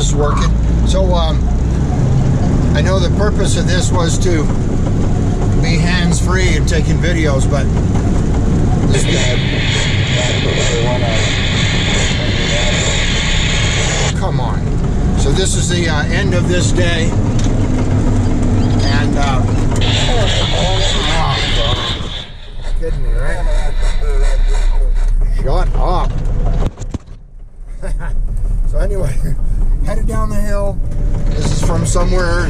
this is working. So I know the purpose of this was to be hands-free and taking videos, but this come on. So this is the end of this day, and kidding me, right? Shut up. So anyway, headed down the hill. This is from somewhere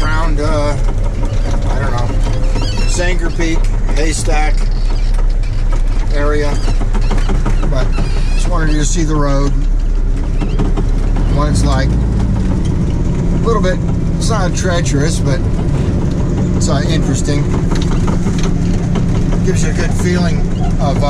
around, I don't know, Sanger Peak, Haystack area. But just wanted you to see the road. What it's like. A little bit, it's not treacherous, but it's interesting. Gives you a good feeling of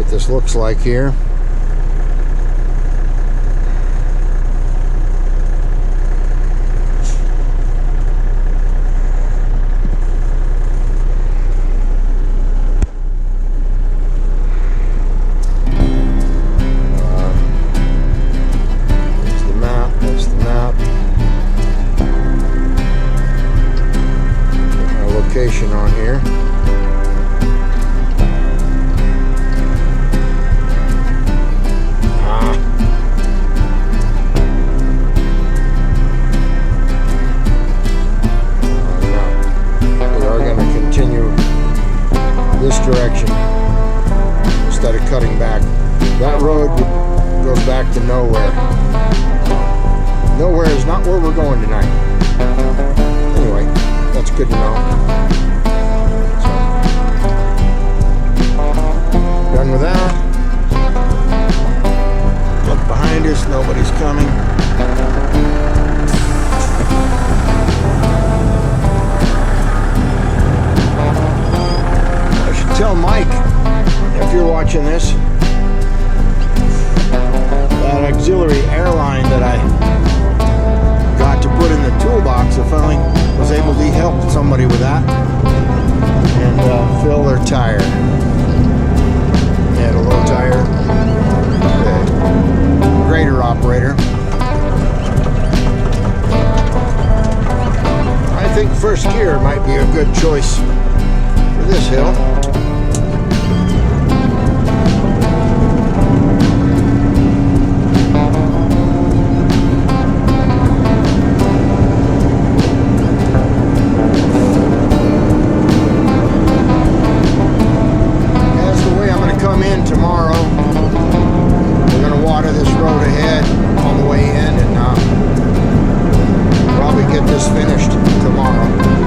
this looks like here. There's the map. Our location on here. goes back to nowhere. Nowhere is not where we're going tonight. Anyway, that's good to know. So, done with that. Look behind us, nobody's coming. I should tell Mike, if you're watching this, that auxiliary airline that I got to put in the toolbox, I finally was able to help somebody with that and fill their tire. They had a low tire, grader operator. I think first gear might be a good choice for this hill. Tomorrow we're going to water this road ahead on the way in and probably get this finished tomorrow.